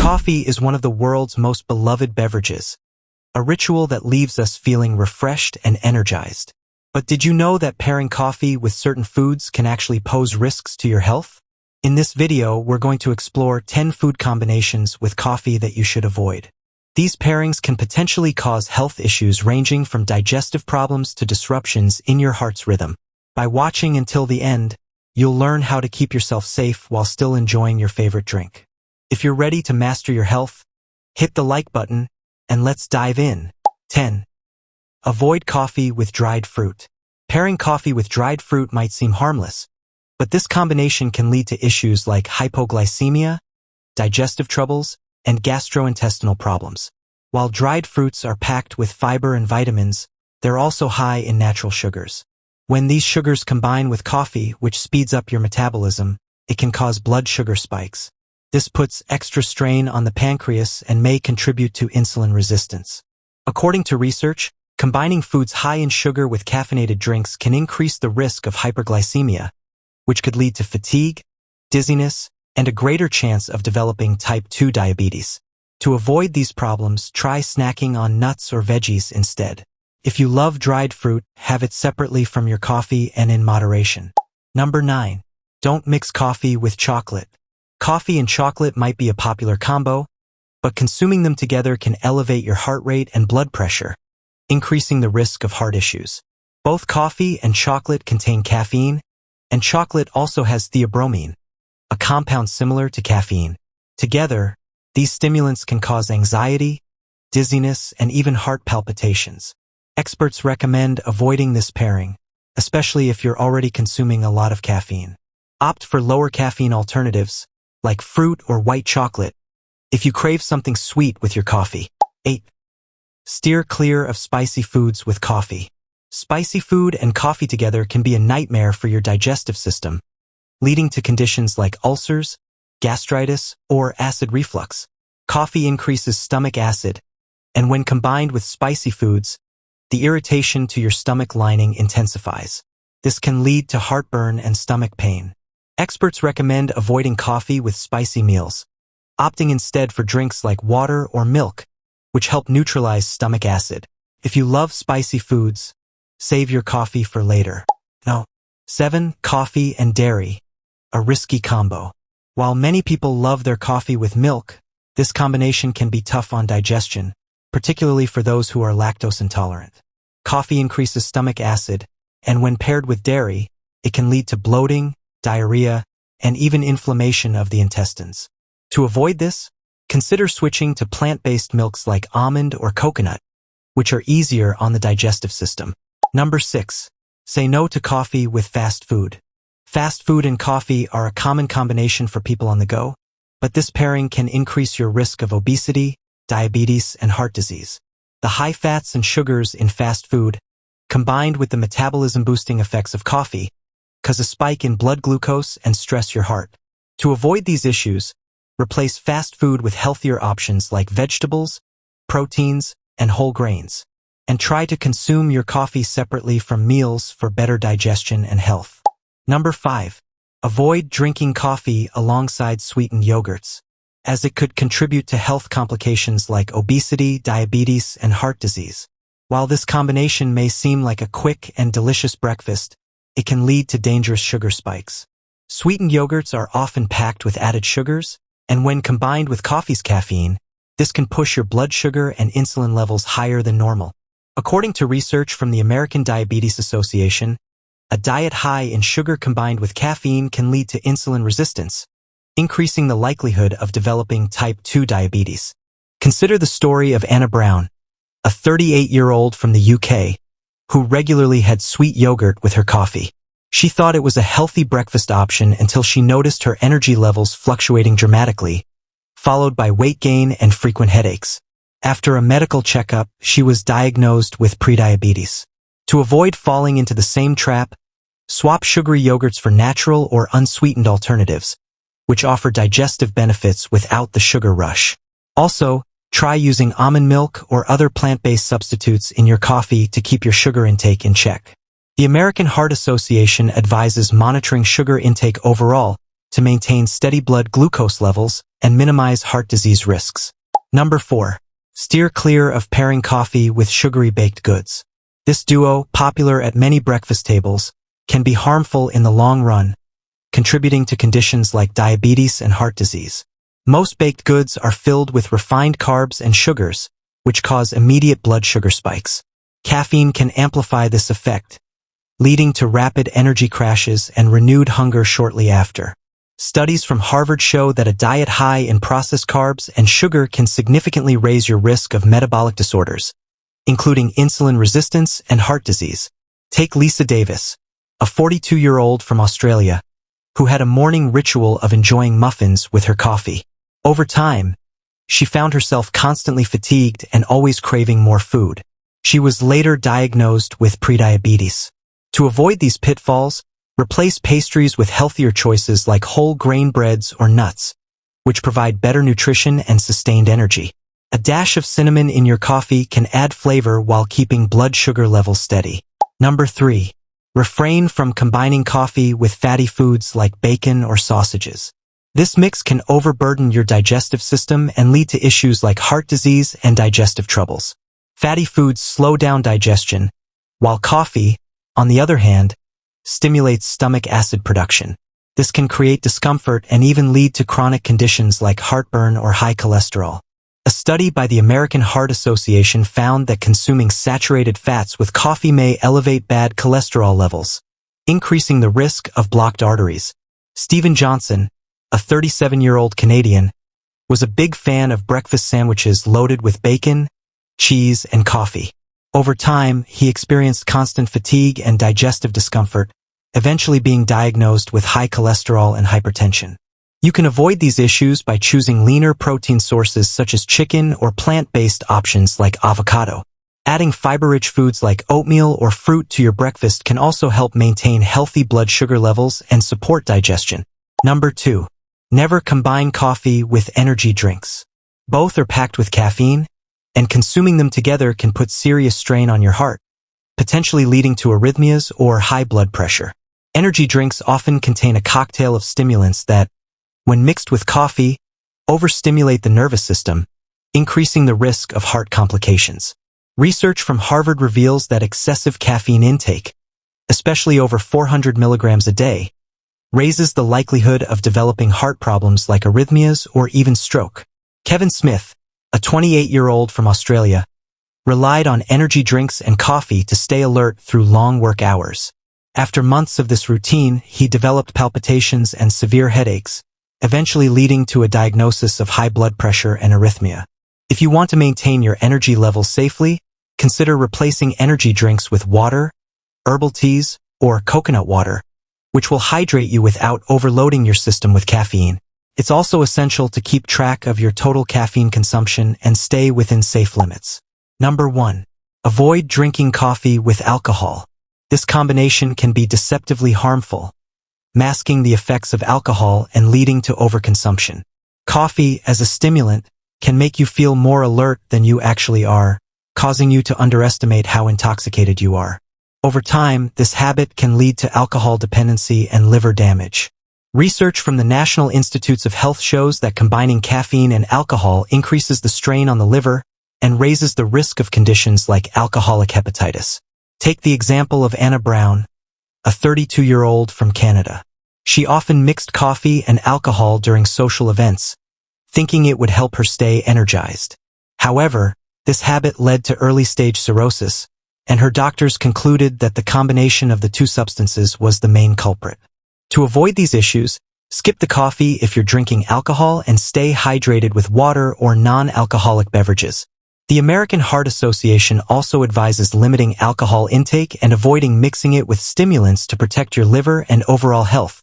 Coffee is one of the world's most beloved beverages, a ritual that leaves us feeling refreshed and energized. But did you know that pairing coffee with certain foods can actually pose risks to your health? In this video, we're going to explore 10 food combinations with coffee that you should avoid. These pairings can potentially cause health issues ranging from digestive problems to disruptions in your heart's rhythm. By watching until the end, you'll learn how to keep yourself safe while still enjoying your favorite drink. If you're ready to master your health, hit the like button and let's dive in. 10. Avoid coffee with dried fruit. Pairing coffee with dried fruit might seem harmless, but this combination can lead to issues like hypoglycemia, digestive troubles, and gastrointestinal problems. While dried fruits are packed with fiber and vitamins, they're also high in natural sugars. When these sugars combine with coffee, which speeds up your metabolism, it can cause blood sugar spikes. This puts extra strain on the pancreas and may contribute to insulin resistance. According to research, combining foods high in sugar with caffeinated drinks can increase the risk of hyperglycemia, which could lead to fatigue, dizziness, and a greater chance of developing type 2 diabetes. To avoid these problems, try snacking on nuts or veggies instead. If you love dried fruit, have it separately from your coffee and in moderation. Number 9. Don't mix coffee with chocolate. Coffee and chocolate might be a popular combo, but consuming them together can elevate your heart rate and blood pressure, increasing the risk of heart issues. Both coffee and chocolate contain caffeine, and chocolate also has theobromine, a compound similar to caffeine. Together, these stimulants can cause anxiety, dizziness, and even heart palpitations. Experts recommend avoiding this pairing, especially if you're already consuming a lot of caffeine. Opt for lower caffeine alternatives, like fruit or white chocolate, if you crave something sweet with your coffee. 8. Steer clear of spicy foods with coffee. Spicy food and coffee together can be a nightmare for your digestive system, leading to conditions like ulcers, gastritis, or acid reflux. Coffee increases stomach acid, and when combined with spicy foods, the irritation to your stomach lining intensifies. This can lead to heartburn and stomach pain. Experts recommend avoiding coffee with spicy meals, opting instead for drinks like water or milk, which help neutralize stomach acid. If you love spicy foods, save your coffee for later. 7. Coffee and dairy, a risky combo. While many people love their coffee with milk, this combination can be tough on digestion, particularly for those who are lactose intolerant. Coffee increases stomach acid, and when paired with dairy, it can lead to bloating, diarrhea, and even inflammation of the intestines. To avoid this, consider switching to plant-based milks like almond or coconut, which are easier on the digestive system. Number 6. Say no to coffee with fast food. Fast food and coffee are a common combination for people on the go, but this pairing can increase your risk of obesity, diabetes, and heart disease. The high fats and sugars in fast food, combined with the metabolism-boosting effects of coffee, cause a spike in blood glucose and stress your heart. To avoid these issues, replace fast food with healthier options like vegetables, proteins, and whole grains, and try to consume your coffee separately from meals for better digestion and health. Number 5. Avoid drinking coffee alongside sweetened yogurts, as it could contribute to health complications like obesity, diabetes, and heart disease. While this combination may seem like a quick and delicious breakfast, it can lead to dangerous sugar spikes. Sweetened yogurts are often packed with added sugars, and when combined with coffee's caffeine, this can push your blood sugar and insulin levels higher than normal. According to research from the American Diabetes Association, a diet high in sugar combined with caffeine can lead to insulin resistance, increasing the likelihood of developing type 2 diabetes. Consider the story of Anna Brown, a 38-year-old from the UK, who regularly had sweet yogurt with her coffee. She thought it was a healthy breakfast option until she noticed her energy levels fluctuating dramatically, followed by weight gain and frequent headaches. After a medical checkup, she was diagnosed with prediabetes. To avoid falling into the same trap, swap sugary yogurts for natural or unsweetened alternatives, which offer digestive benefits without the sugar rush. Also, try using almond milk or other plant-based substitutes in your coffee to keep your sugar intake in check. The American Heart Association advises monitoring sugar intake overall to maintain steady blood glucose levels and minimize heart disease risks. Number 4. Steer clear of pairing coffee with sugary baked goods. This duo, popular at many breakfast tables, can be harmful in the long run, contributing to conditions like diabetes and heart disease. Most baked goods are filled with refined carbs and sugars, which cause immediate blood sugar spikes. Caffeine can amplify this effect, leading to rapid energy crashes and renewed hunger shortly after. Studies from Harvard show that a diet high in processed carbs and sugar can significantly raise your risk of metabolic disorders, including insulin resistance and heart disease. Take Lisa Davis, a 42-year-old from Australia, who had a morning ritual of enjoying muffins with her coffee. Over time, she found herself constantly fatigued and always craving more food. She was later diagnosed with prediabetes. To avoid these pitfalls, replace pastries with healthier choices like whole grain breads or nuts, which provide better nutrition and sustained energy. A dash of cinnamon in your coffee can add flavor while keeping blood sugar levels steady. Number 3. Refrain from combining coffee with fatty foods like bacon or sausages. This mix can overburden your digestive system and lead to issues like heart disease and digestive troubles. Fatty foods slow down digestion, while coffee, on the other hand, stimulates stomach acid production. This can create discomfort and even lead to chronic conditions like heartburn or high cholesterol. A study by the American Heart Association found that consuming saturated fats with coffee may elevate bad cholesterol levels, increasing the risk of blocked arteries. Stephen Johnson, a 37-year-old Canadian, was a big fan of breakfast sandwiches loaded with bacon, cheese, and coffee. Over time, he experienced constant fatigue and digestive discomfort, eventually being diagnosed with high cholesterol and hypertension. You can avoid these issues by choosing leaner protein sources such as chicken or plant-based options like avocado. Adding fiber-rich foods like oatmeal or fruit to your breakfast can also help maintain healthy blood sugar levels and support digestion. Number 2. Never combine coffee with energy drinks. Both are packed with caffeine, and consuming them together can put serious strain on your heart, potentially leading to arrhythmias or high blood pressure. Energy drinks often contain a cocktail of stimulants that, when mixed with coffee, overstimulate the nervous system, increasing the risk of heart complications. Research from Harvard reveals that excessive caffeine intake, especially over 400 milligrams a day, raises the likelihood of developing heart problems like arrhythmias or even stroke. Kevin Smith, a 28-year-old from Australia, relied on energy drinks and coffee to stay alert through long work hours. After months of this routine, he developed palpitations and severe headaches, eventually leading to a diagnosis of high blood pressure and arrhythmia. If you want to maintain your energy levels safely, consider replacing energy drinks with water, herbal teas, or coconut water, which will hydrate you without overloading your system with caffeine. It's also essential to keep track of your total caffeine consumption and stay within safe limits. Number 1. Avoid drinking coffee with alcohol. This combination can be deceptively harmful, masking the effects of alcohol and leading to overconsumption. Coffee, as a stimulant, can make you feel more alert than you actually are, causing you to underestimate how intoxicated you are. Over time, this habit can lead to alcohol dependency and liver damage. Research from the National Institutes of Health shows that combining caffeine and alcohol increases the strain on the liver and raises the risk of conditions like alcoholic hepatitis. Take the example of Anna Brown, a 32-year-old from Canada. She often mixed coffee and alcohol during social events, thinking it would help her stay energized. However, this habit led to early-stage cirrhosis, and her doctors concluded that the combination of the two substances was the main culprit. To avoid these issues, skip the coffee if you're drinking alcohol and stay hydrated with water or non-alcoholic beverages. The American Heart Association also advises limiting alcohol intake and avoiding mixing it with stimulants to protect your liver and overall health.